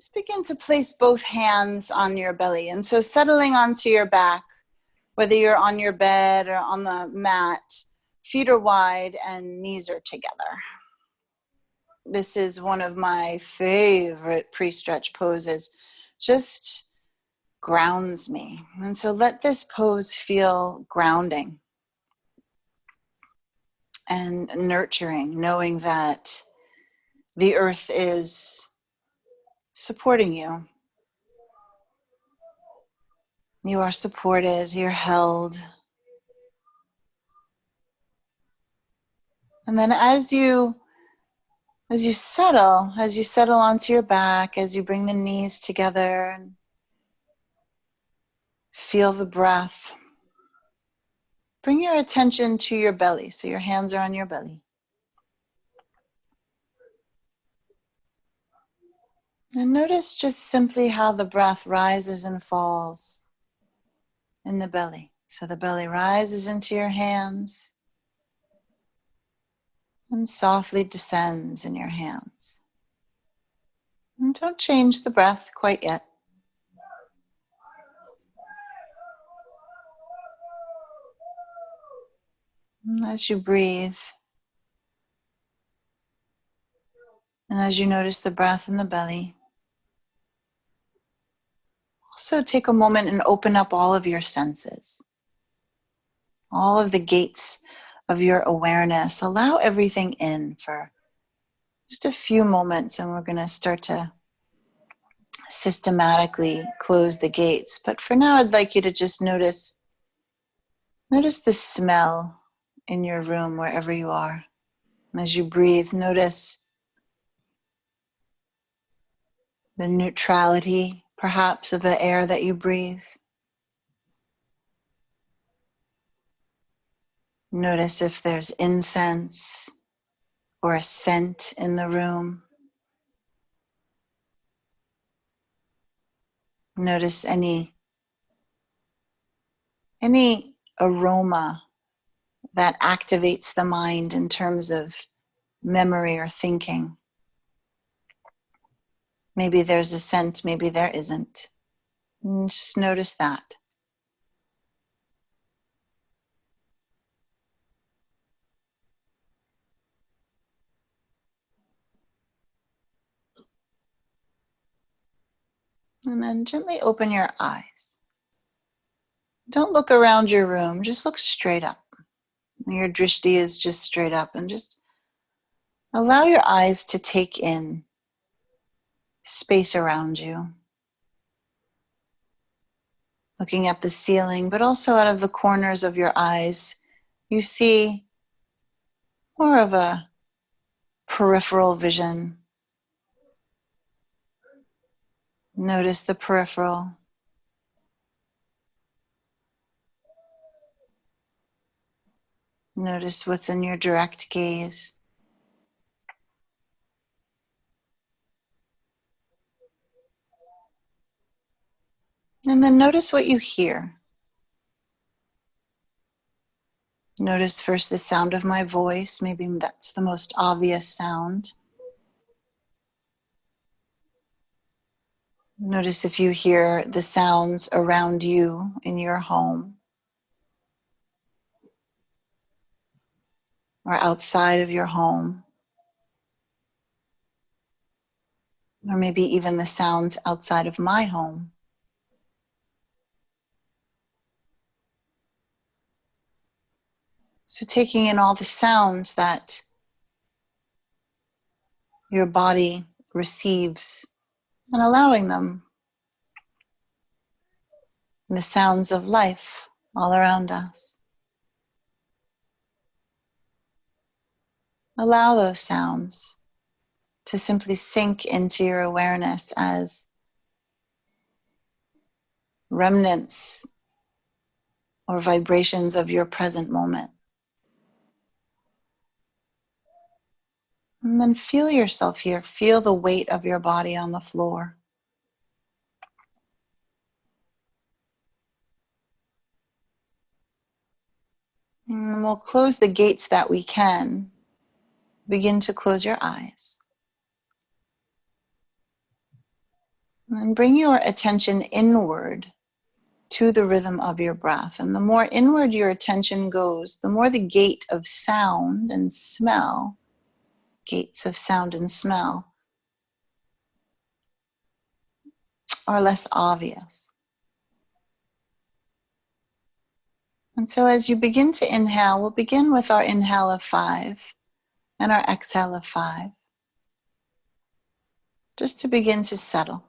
just begin to place both hands on your belly. And so settling onto your back, whether you're on your bed or on the mat, feet are wide and knees are together. This is one of my favorite pre-stretch poses. Just grounds me. And so let this pose feel grounding and nurturing, knowing that the earth is supporting you. You are supported, you're held. And then as you settle onto your back, as you bring the knees together and feel the breath, bring your attention to your belly. So your hands are on your belly. And notice just simply how the breath rises and falls in the belly. So the belly rises into your hands and softly descends in your hands. And don't change the breath quite yet. And as you breathe, and as you notice the breath in the belly, also take a moment and open up all of your senses. All of the gates of your awareness. Allow everything in for just a few moments, and we're going to start to systematically close the gates. But for now, I'd like you to just notice the smell in your room wherever you are. And as you breathe, notice the neutrality, perhaps, of the air that you breathe. Notice if there's incense or a scent in the room. Notice any aroma that activates the mind in terms of memory or thinking. Maybe there's a scent, maybe there isn't. And just notice that. And then gently open your eyes. Don't look around your room, just look straight up. Your drishti is just straight up, and just allow your eyes to take in space around you. Looking at the ceiling, but also out of the corners of your eyes, you see more of a peripheral vision. Notice the peripheral. Notice what's in your direct gaze. And then notice what you hear. Notice first the sound of my voice. Maybe that's the most obvious sound. Notice if you hear the sounds around you in your home or outside of your home, or maybe even the sounds outside of my home. So taking in all the sounds that your body receives and allowing them. The sounds of life all around us. Allow those sounds to simply sink into your awareness as remnants or vibrations of your present moment. And then feel yourself here. Feel the weight of your body on the floor. And we'll close the gates that we can. Begin to close your eyes. And bring your attention inward to the rhythm of your breath. And the more inward your attention goes, the more the gate of sound and smell, gates of sound and smell, are less obvious. And so as you begin to inhale, we'll begin with our inhale of 5 and our exhale of 5, just to begin to settle.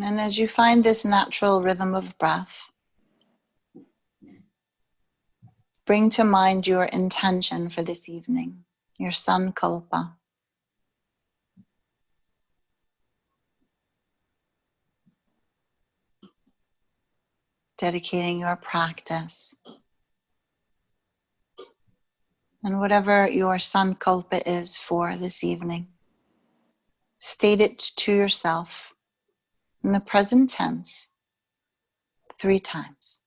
And as you find this natural rhythm of breath, bring to mind your intention for this evening, your sankalpa. Dedicating your practice. And whatever your sankalpa is for this evening, state it to yourself in the present tense 3 times.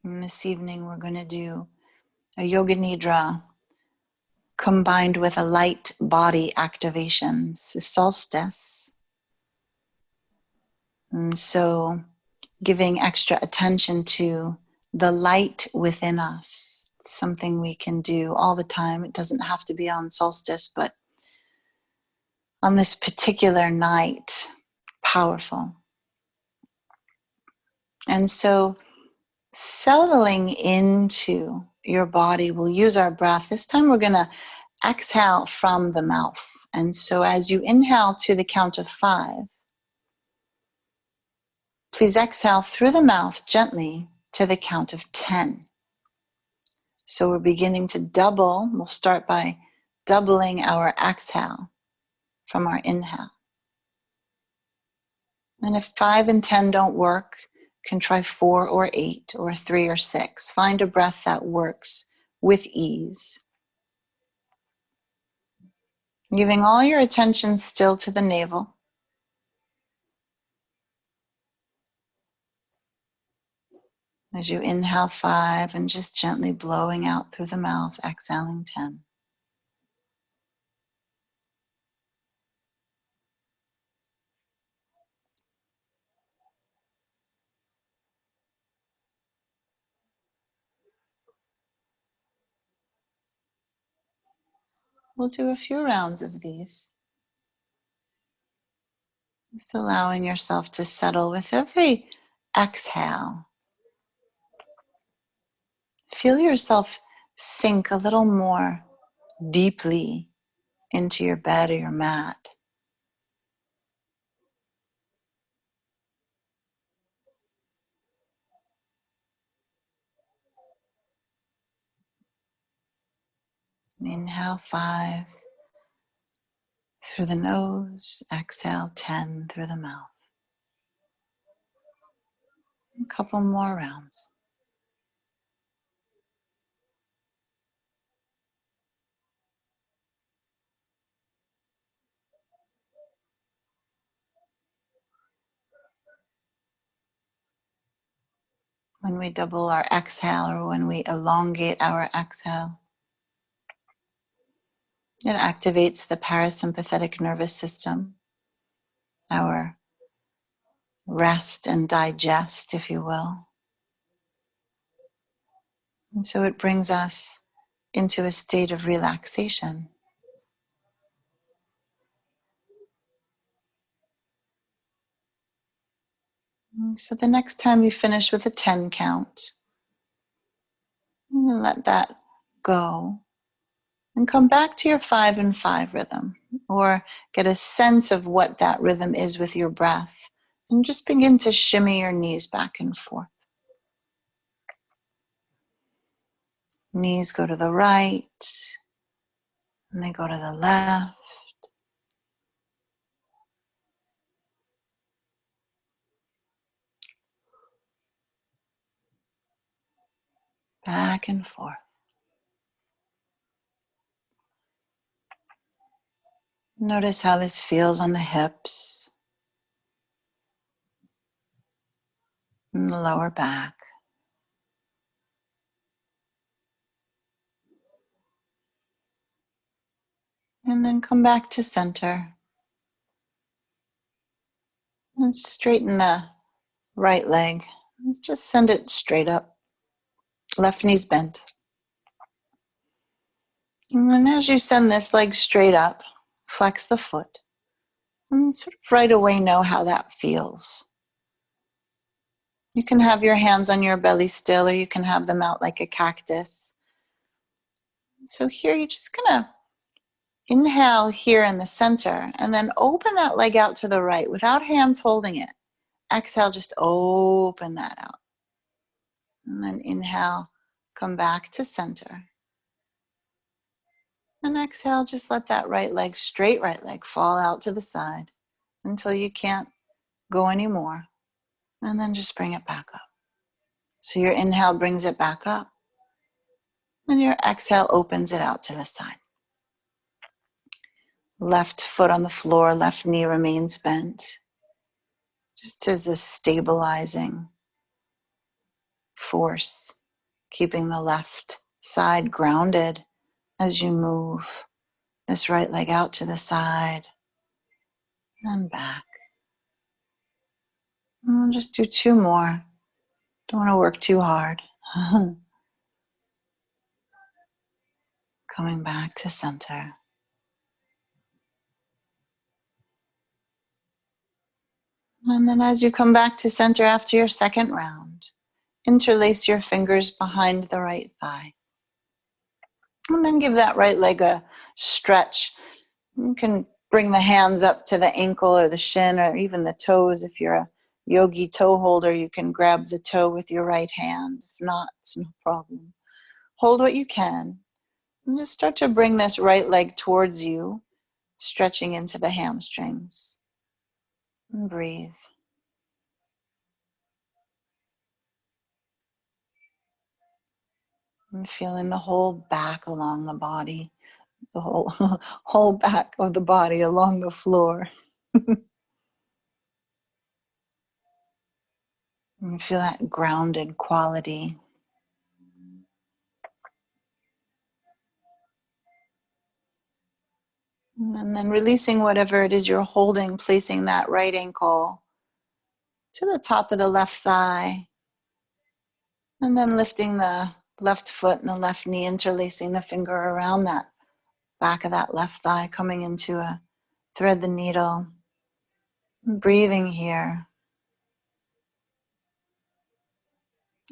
And this evening we're going to do a yoga nidra combined with a light body activation. It's the solstice. And so giving extra attention to the light within us. It's something we can do all the time. It doesn't have to be on solstice, but on this particular night, powerful. And so settling into your body, we'll use our breath. This time we're going to exhale from the mouth. And so as you inhale to the count of 5, please exhale through the mouth gently to the count of 10. So we're beginning to double. We'll start by doubling our exhale from our inhale. And if 5 and 10 don't work, you can try 4 or 8 or 3 or 6. Find a breath that works with ease. Giving all your attention still to the navel. As you inhale 5 and just gently blowing out through the mouth, exhaling 10. We'll do a few rounds of these. Just allowing yourself to settle with every exhale. Feel yourself sink a little more deeply into your bed or your mat. Inhale 5 through the nose, exhale 10 through the mouth. A couple more rounds. When we double our exhale or when we elongate our exhale, it activates the parasympathetic nervous system, our rest and digest, if you will. And so it brings us into a state of relaxation. And so the next time you finish with a 10 count, let that go. And come back to your 5 and 5 rhythm, or get a sense of what that rhythm is with your breath. And just begin to shimmy your knees back and forth. Knees go to the right, and they go to the left. back and forth. Notice how this feels on the hips and the lower back. And then come back to center. And straighten the right leg. Just send it straight up. Left knee's bent. And then as you send this leg straight up, flex the foot. And sort of right away know how that feels. You can have your hands on your belly still, or you can have them out like a cactus. So here you're just gonna inhale here in the center, and then open that leg out to the right without hands holding it. Exhale, just open that out. And then inhale, come back to center. And exhale, just let that right leg, straight right leg, fall out to the side until you can't go anymore. And then just bring it back up. So your inhale brings it back up, and your exhale opens it out to the side. Left foot on the floor, left knee remains bent, just as a stabilizing force, keeping the left side grounded as you move this right leg out to the side and back. And we'll just do 2 more. Don't want to work too hard. Coming back to center. And then as you come back to center after your second round, interlace your fingers behind the right thigh. And then give that right leg a stretch. You can bring the hands up to the ankle or the shin or even the toes. If you're a yogi toe holder, you can grab the toe with your right hand. If not, it's no problem. Hold what you can. And just start to bring this right leg towards you, stretching into the hamstrings. And breathe. And feeling the whole back along the body, the whole back of the body along the floor. And feel that grounded quality. And then releasing whatever it is you're holding, placing that right ankle to the top of the left thigh. And then lifting the left foot and the left knee, interlacing the finger around that back of that left thigh, coming into a thread the needle. Breathing here.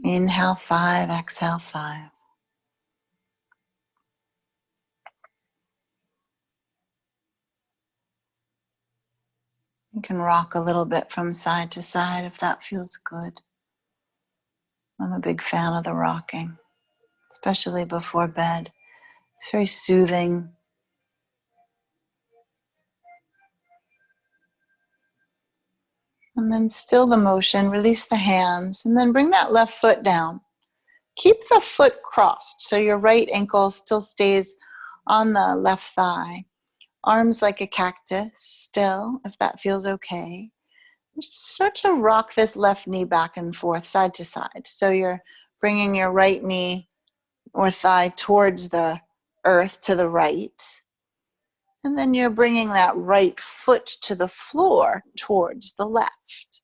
Inhale 5, exhale 5. You can rock a little bit from side to side if that feels good. I'm a big fan of the rocking, especially before bed. It's very soothing. And then still the motion, release the hands, and then bring that left foot down. Keep the foot crossed so your right ankle still stays on the left thigh. Arms like a cactus still, if that feels okay. Just start to rock this left knee back and forth, side to side. So you're bringing your right knee or thigh towards the earth to the right. And then you're bringing that right foot to the floor towards the left.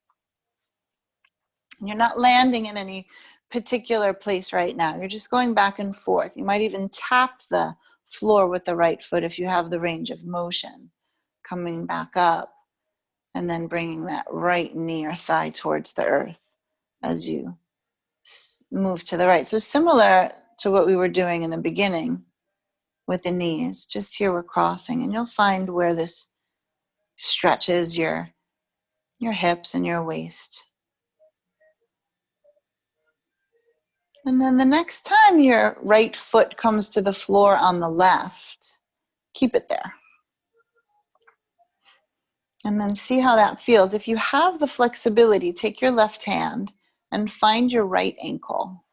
You're not landing in any particular place right now. You're just going back and forth. You might even tap the floor with the right foot if you have the range of motion. Coming back up and then bringing that right knee or thigh towards the earth as you move to the right. So similar to what we were doing in the beginning with the knees, just here we're crossing, and you'll find where this stretches your hips and your waist. And then the next time your right foot comes to the floor on the left, keep it there. And then see how that feels. If you have the flexibility, take your left hand and find your right ankle.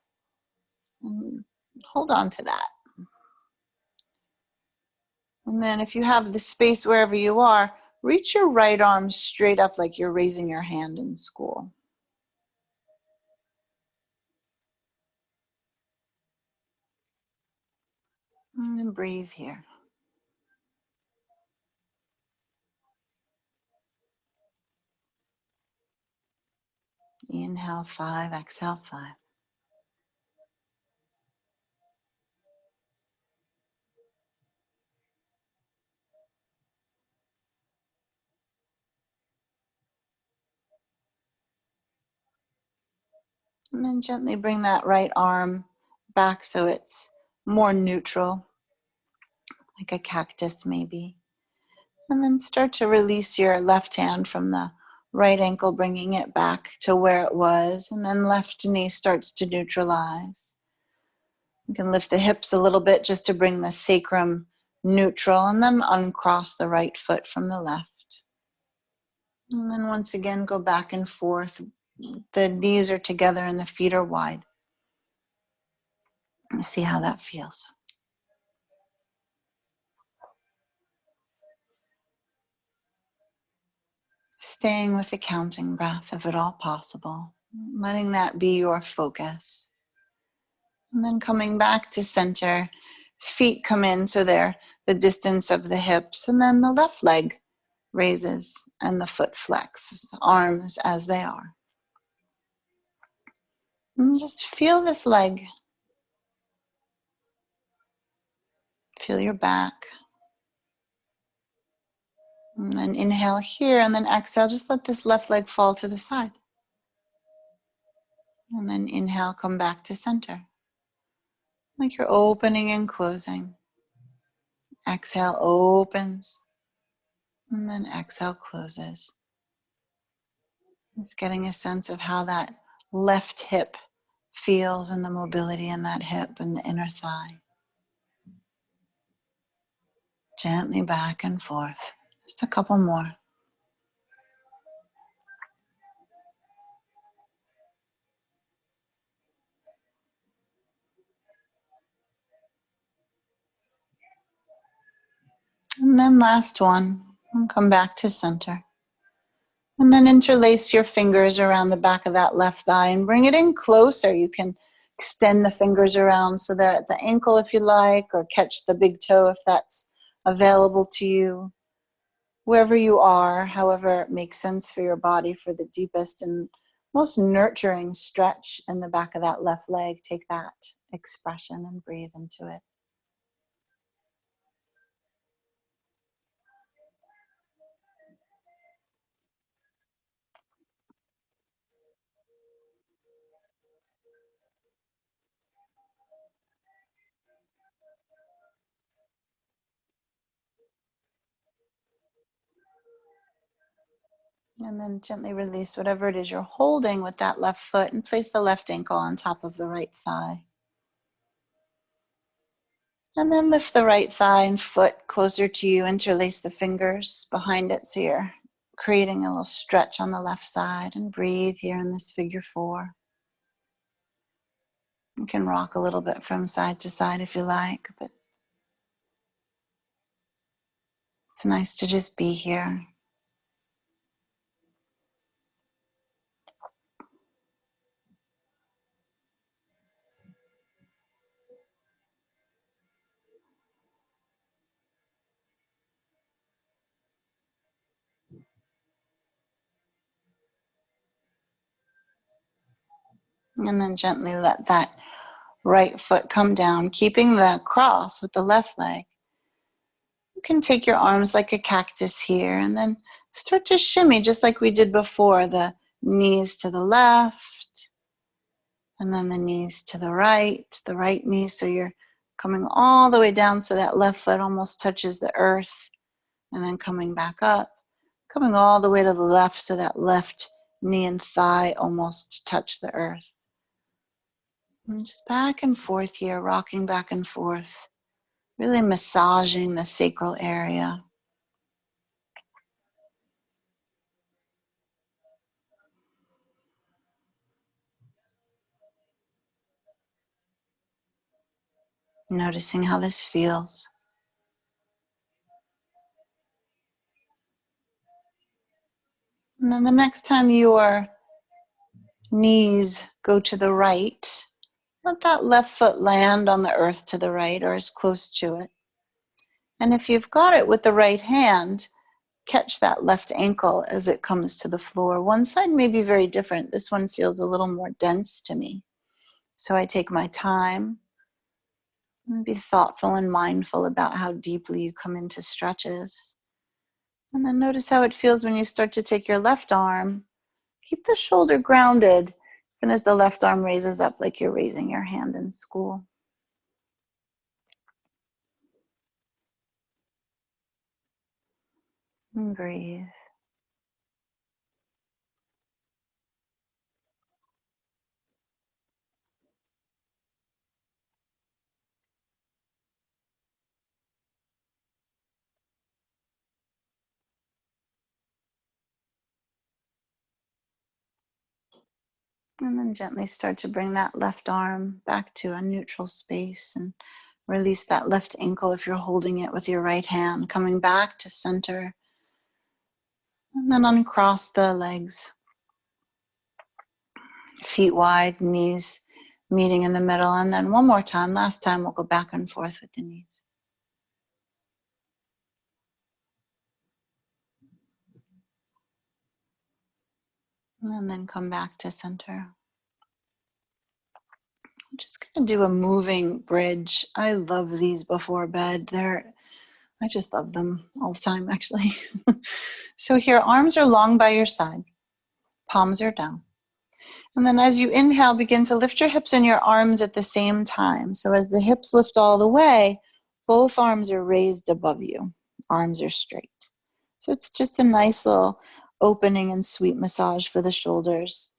And hold on to that. And then if you have the space wherever you are, reach your right arm straight up like you're raising your hand in school. And then breathe here. Inhale 5, exhale 5. And then gently bring that right arm back so it's more neutral, like a cactus maybe. And then start to release your left hand from the right ankle, bringing it back to where it was. And then left knee starts to neutralize. You can lift the hips a little bit just to bring the sacrum neutral, and then uncross the right foot from the left. And then once again, go back and forth. The knees are together and the feet are wide. And see how that feels. Staying with the counting breath, if at all possible. Letting that be your focus. And then coming back to center. Feet come in so they're the distance of the hips. And then the left leg raises and the foot flex. Arms as they are. And just feel this leg. Feel your back. And then inhale here and then exhale. Just let this left leg fall to the side. And then inhale, come back to center. Like you're opening and closing. Exhale opens. And then exhale closes. Just getting a sense of how that left hip feels and the mobility in that hip and the inner thigh. Gently back and forth. Just a couple more. And then last one. And come back to center. And then interlace your fingers around the back of that left thigh and bring it in closer. You can extend the fingers around so they're at the ankle if you like, or catch the big toe if that's available to you. Wherever you are, however it makes sense for your body, for the deepest and most nurturing stretch in the back of that left leg, take that expression and breathe into it. And then gently release whatever it is you're holding with that left foot and place the left ankle on top of the right thigh. And then lift the right thigh and foot closer to you. Interlace the fingers behind it so you're creating a little stretch on the left side. And breathe here in this figure 4. You can rock a little bit from side to side if you like, but it's nice to just be here. And then gently let that right foot come down, keeping the cross with the left leg. You can take your arms like a cactus here and then start to shimmy just like we did before. The knees to the left and then the knees to the right knee. So you're coming all the way down so that left foot almost touches the earth, and then coming back up, coming all the way to the left so that left knee and thigh almost touch the earth. And just back and forth here, rocking back and forth, really massaging the sacral area. Noticing how this feels. And then the next time your knees go to the right, let that left foot land on the earth to the right or as close to it. And if you've got it with the right hand, catch that left ankle as it comes to the floor. One side may be very different. This one feels a little more dense to me. So I take my time and be thoughtful and mindful about how deeply you come into stretches. And then notice how it feels when you start to take your left arm. Keep the shoulder grounded, even as the left arm raises up like you're raising your hand in school. And breathe. And then gently start to bring that left arm back to a neutral space and release that left ankle if you're holding it with your right hand, coming back to center. And then uncross the legs, feet wide, knees meeting in the middle. And then one more time, last time, we'll go back and forth with the knees. And then come back to center. I'm just going to do a moving bridge. I love these before bed. I just love them all the time, actually. So here, arms are long by your side. Palms are down. And then as you inhale, begin to lift your hips and your arms at the same time. So as the hips lift all the way, both arms are raised above you. Arms are straight. So it's just a nice little opening and sweet massage for the shoulders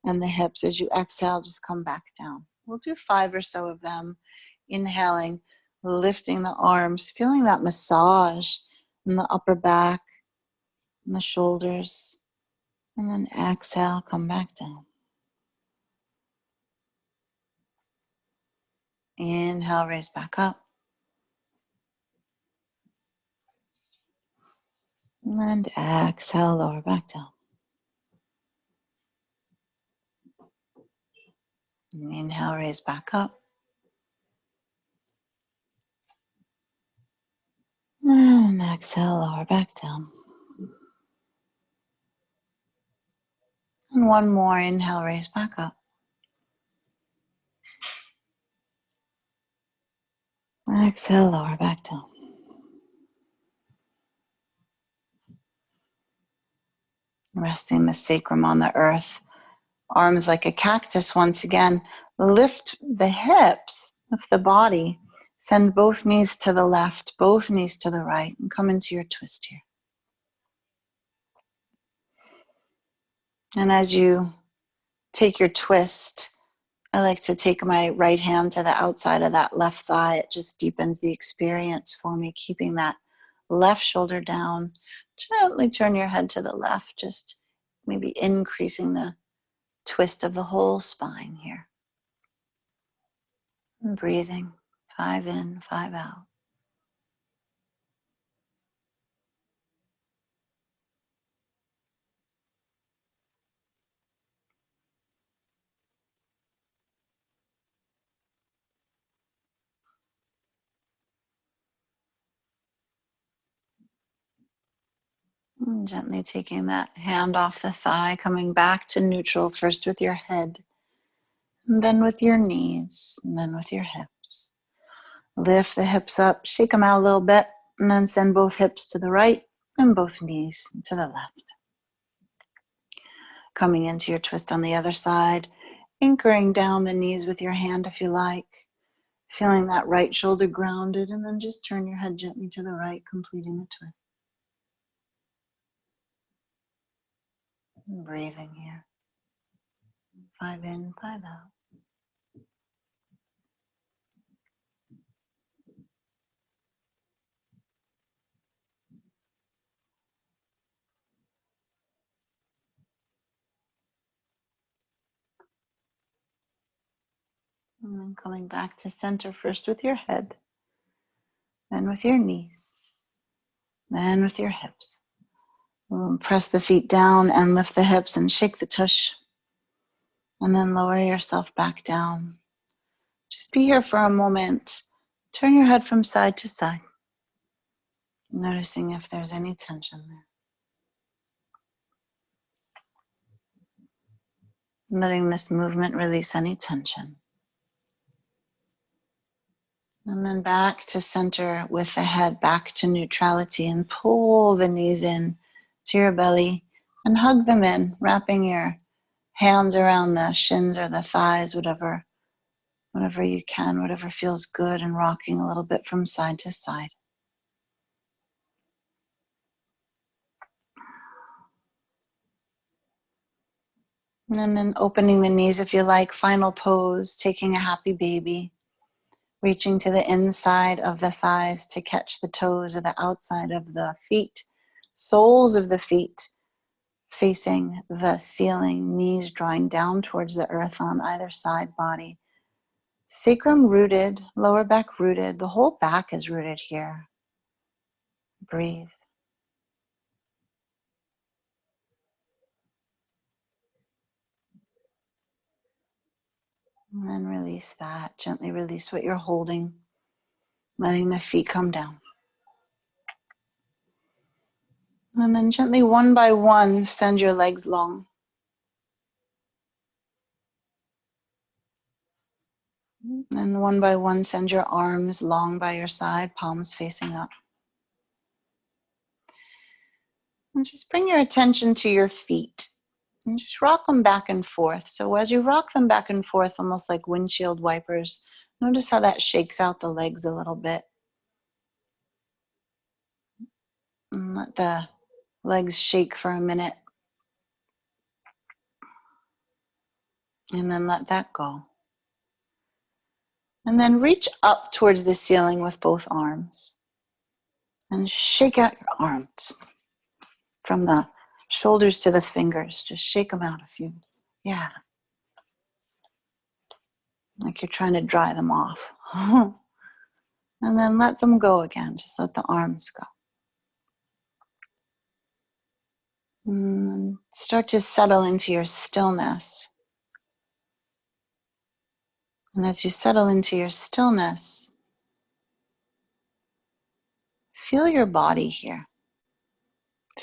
and the hips. As you exhale, just come back down. We'll do 5 or so of them. Inhaling, lifting the arms, feeling that massage in the upper back and the shoulders. And then exhale, come back down. Inhale, raise back up. And exhale, lower back down. Inhale, raise back up. And exhale, lower back down. And one more, inhale, raise back up. Exhale, lower back down. Resting the sacrum on the earth. Arms like a cactus once again. Lift the hips, lift the body. Send both knees to the left, both knees to the right, and come into your twist here. And as you take your twist, I like to take my right hand to the outside of that left thigh. It just deepens the experience for me, keeping that left shoulder down. Gently turn your head to the left, just maybe increasing the twist of the whole spine here. And breathing, 5 in, 5 out. And gently taking that hand off the thigh, coming back to neutral, first with your head, and then with your knees, and then with your hips. Lift the hips up, shake them out a little bit, and then send both hips to the right and both knees to the left. Coming into your twist on the other side, anchoring down the knees with your hand if you like, feeling that right shoulder grounded, and then just turn your head gently to the right, completing the twist. And breathing here. 5 in, 5 out. And then coming back to center first with your head, then with your knees, then with your hips. Press the feet down and lift the hips and shake the tush. And then lower yourself back down. Just be here for a moment. Turn your head from side to side, noticing if there's any tension there. Letting this movement release any tension. And then back to center with the head back to neutrality, and pull the knees in to your belly and hug them in, wrapping your hands around the shins or the thighs, whatever you can, whatever feels good, and rocking a little bit from side to side. And then opening the knees if you like, final pose, taking a happy baby. Reaching to the inside of the thighs to catch the toes of the outside of the feet, soles of the feet facing the ceiling, knees drawing down towards the earth on either side body. Sacrum rooted, lower back rooted, the whole back is rooted here. Breathe. And then release that, gently release what you're holding, letting the feet come down. And then gently, one by one, send your legs long. And one by one, send your arms long by your side, palms facing up. And just bring your attention to your feet. And just rock them back and forth. So as you rock them back and forth, almost like windshield wipers, notice how that shakes out the legs a little bit. And let the legs shake for a minute. And then let that go. And then reach up towards the ceiling with both arms. And shake out your arms. From the shoulders to the fingers. Just shake them out a few. Yeah. Like you're trying to dry them off. And then let them go again. Just let the arms go. And start to settle into your stillness. And as you settle into your stillness, feel your body here.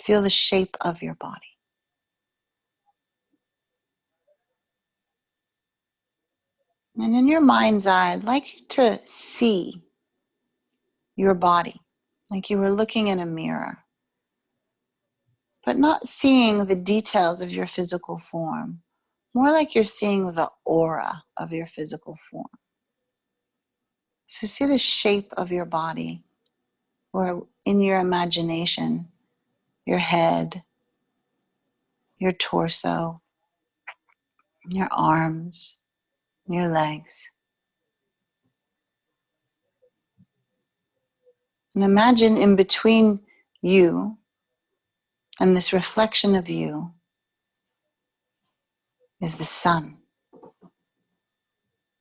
Feel the shape of your body. And in your mind's eye, I'd like you to see your body like you were looking in a mirror, but not seeing the details of your physical form, more like you're seeing the aura of your physical form. So see the shape of your body, or in your imagination, your head, your torso, your arms, your legs. And imagine in between you and this reflection of you is the sun.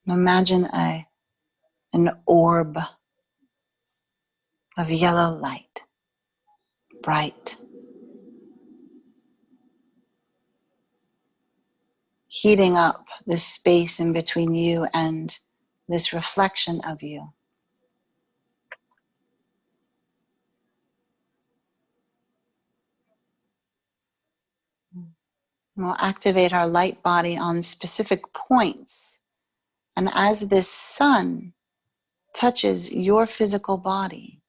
And imagine an orb of yellow light, bright, heating up this space in between you and this reflection of you. We'll activate our light body on specific points. And as this sun touches your physical body,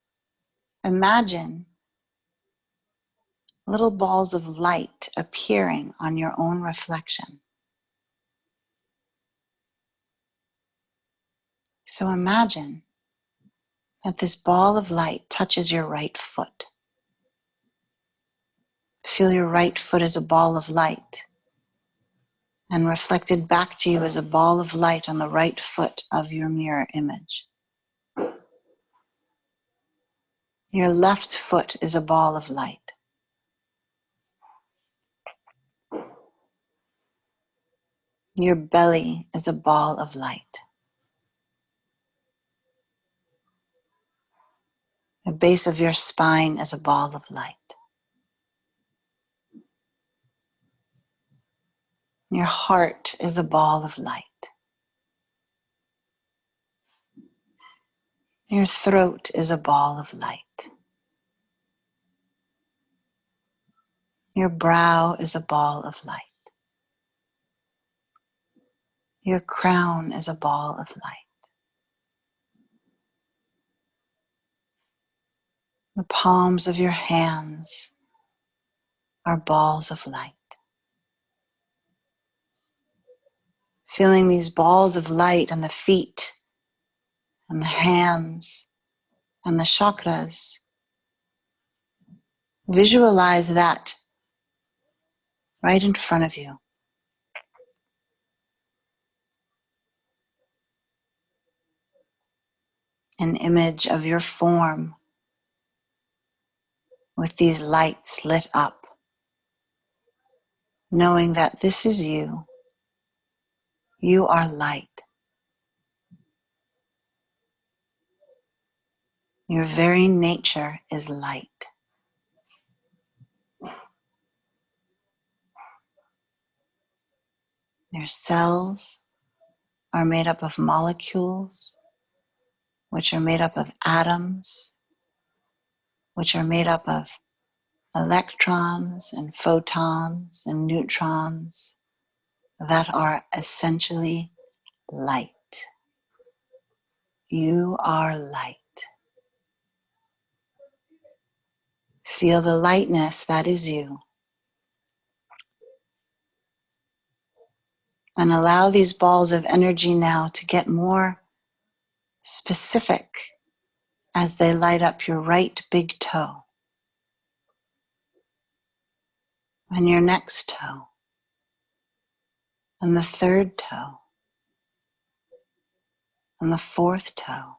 imagine little balls of light appearing on your own reflection. So imagine that this ball of light touches your right foot. Feel your right foot as a ball of light, and reflected back to you as a ball of light on the right foot of your mirror image. Your left foot is a ball of light. Your belly is a ball of light. The base of your spine is a ball of light. Your heart is a ball of light. Your throat is a ball of light. Your brow is a ball of light. Your crown is a ball of light. The palms of your hands are balls of light. Feeling these balls of light on the feet and the hands and the chakras. Visualize that right in front of you. An image of your form with these lights lit up, knowing that this is you. You are light. Your very nature is light. Your cells are made up of molecules, which are made up of atoms, which are made up of electrons and photons and neutrons that are essentially light. You are light. Feel the lightness that is you. And allow these balls of energy now to get more specific as they light up your right big toe and your next toe and the third toe and the fourth toe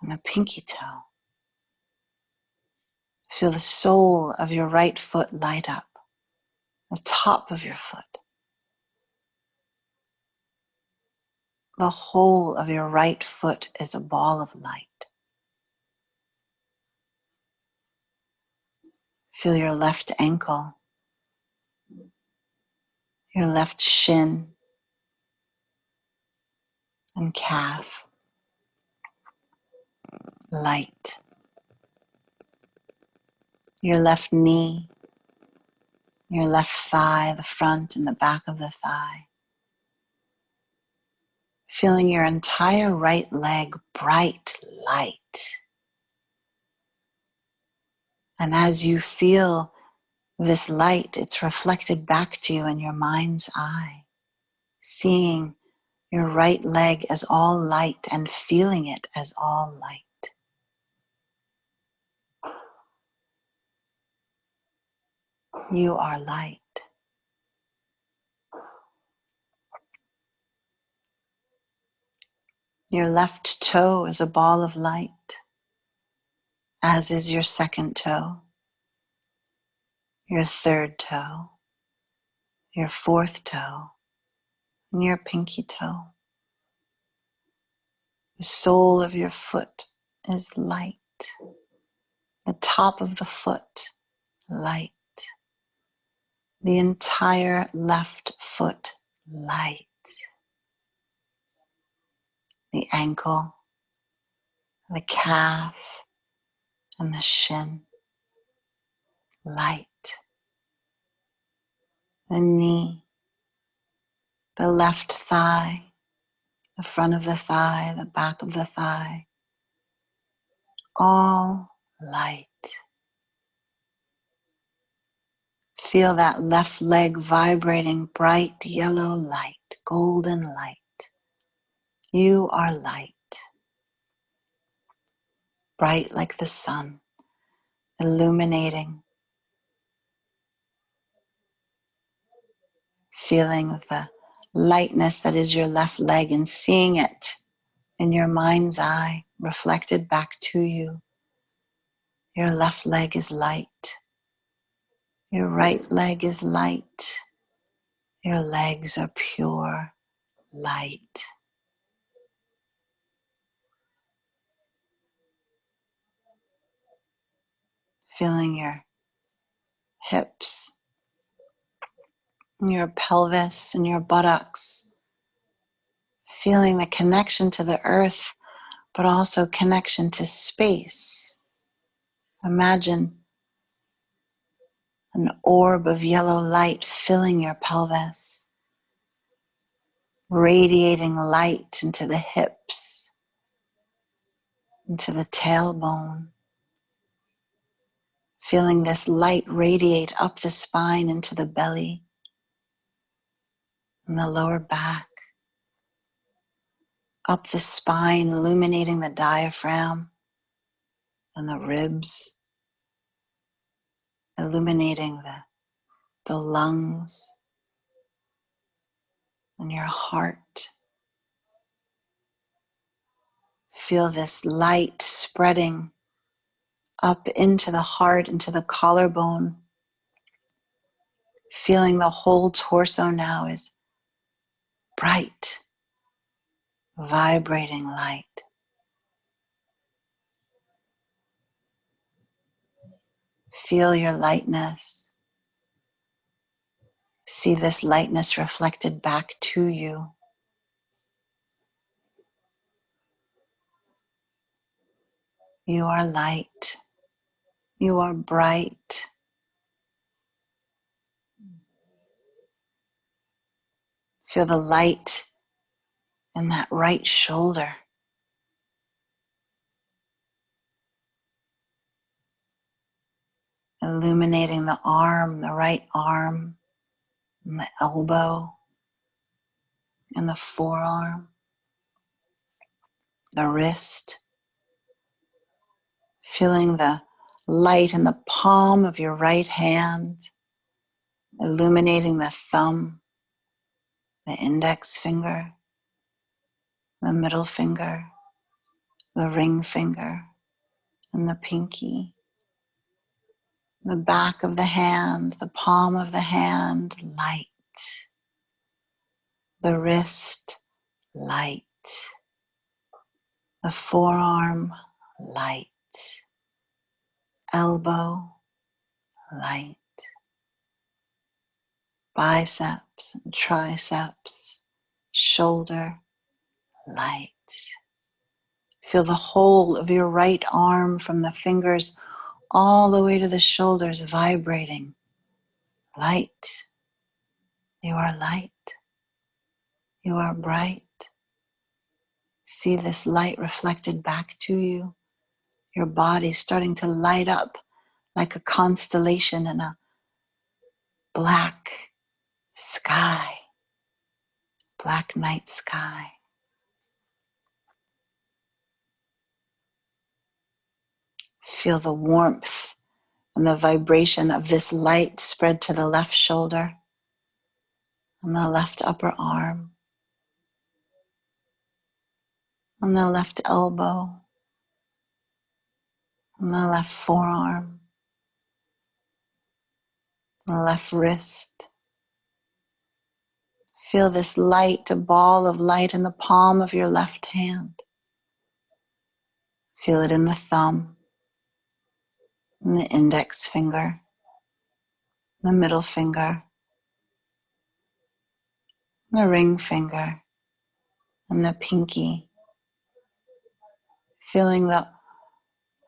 and the pinky toe. Feel the sole of your right foot light up, the top of your foot. The whole of your right foot is a ball of light. Feel your left ankle, your left shin and calf, light. Your left knee, your left thigh, the front and the back of the thigh. Feeling your entire right leg bright light. And as you feel this light, it's reflected back to you in your mind's eye, seeing your right leg as all light and feeling it as all light. You are light. Your left toe is a ball of light, as is your second toe, your third toe, your fourth toe, and your pinky toe. The sole of your foot is light. The top of the foot, light. The entire left foot, light. The ankle, the calf, and the shin, light. The knee, the left thigh, the front of the thigh, the back of the thigh, all light. Feel that left leg vibrating bright yellow light, golden light. You are light, bright like the sun, illuminating. Feeling the lightness that is your left leg and seeing it in your mind's eye, reflected back to you. Your left leg is light. Your right leg is light. Your legs are pure light. Feeling your hips, and your pelvis, and your buttocks. Feeling the connection to the earth, but also connection to space. Imagine an orb of yellow light filling your pelvis, radiating light into the hips, into the tailbone. Feeling this light radiate up the spine into the belly and the lower back, up the spine, illuminating the diaphragm and the ribs, illuminating the lungs and your heart. Feel this light spreading up into the heart, into the collarbone. Feeling the whole torso now is bright, vibrating light. Feel your lightness. See this lightness reflected back to you. You are light. You are bright. Feel the light in that right shoulder. Illuminating the arm, the right arm, and the elbow, and the forearm, the wrist. Feeling the light in the palm of your right hand, illuminating the thumb, the index finger, the middle finger, the ring finger, and the pinky. The back of the hand, the palm of the hand, light. The wrist, light. The forearm, light. Elbow, light. Biceps and triceps, shoulder, light. Feel the whole of your right arm from the fingers all the way to the shoulders vibrating. Light. You are light. You are bright. See this light reflected back to you. Your body starting to light up like a constellation in a black sky, black night sky. Feel the warmth and the vibration of this light spread to the left shoulder and the left upper arm, on the left elbow, on the left forearm, the left wrist. Feel this light, a ball of light in the palm of your left hand. Feel it in the thumb, in the index finger, the middle finger, the ring finger, and the pinky. Feeling the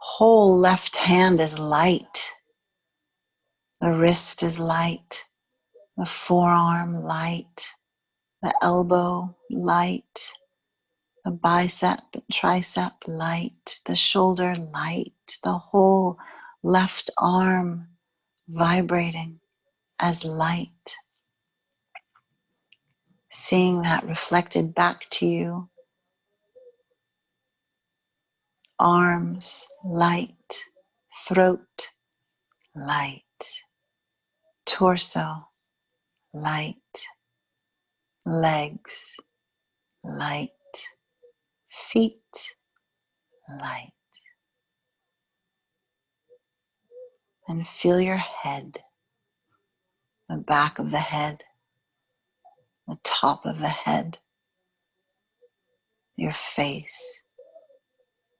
whole left hand is light. The wrist is light. The forearm light. The elbow light. The bicep, tricep light. The shoulder light. The whole left arm vibrating as light. Seeing that reflected back to you. Arms light. Throat light. Torso light. Legs light. Feet light. And feel your head, the back of the head, the top of the head, your face,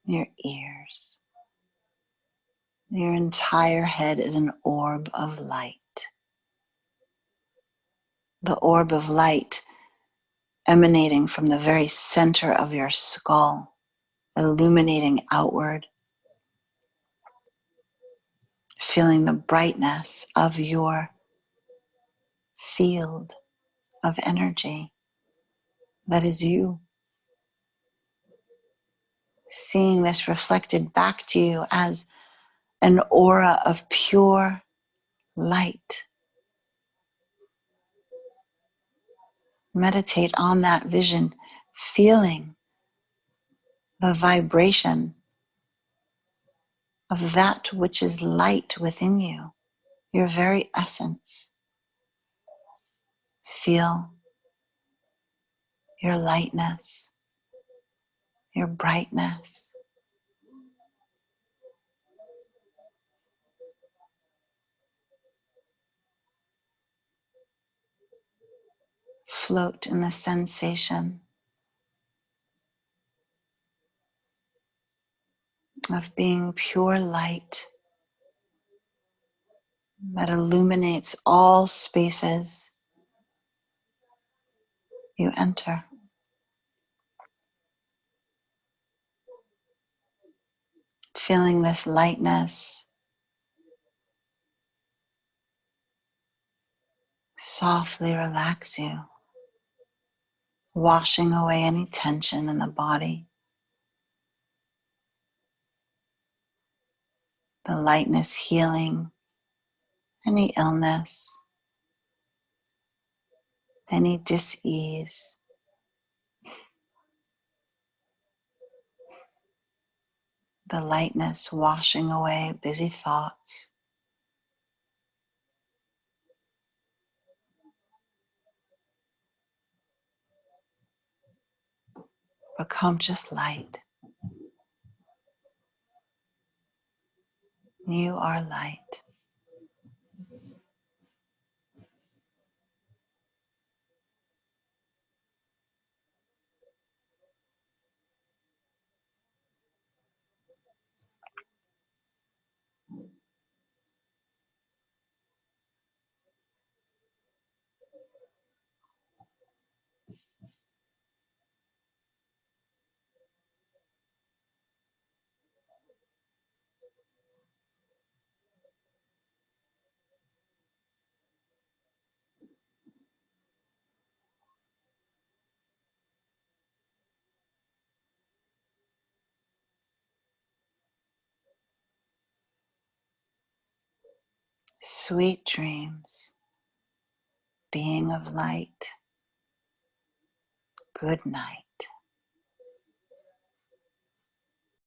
your ears, Your entire head is an orb of light. The orb of light emanating from the very center of your skull, illuminating outward, feeling the brightness of your field of energy that is you. Seeing this reflected back to you as an aura of pure light. Meditate on that vision, feeling the vibration of that which is light within you, your very essence. Feel your lightness, your brightness. Float in the sensation of being pure light that illuminates all spaces you enter. Feeling this lightness softly relax you, washing away any tension in the body. The lightness healing any illness, any dis-ease. The lightness washing away busy thoughts. Become just light. You are light. Sweet dreams, being of light. Good night.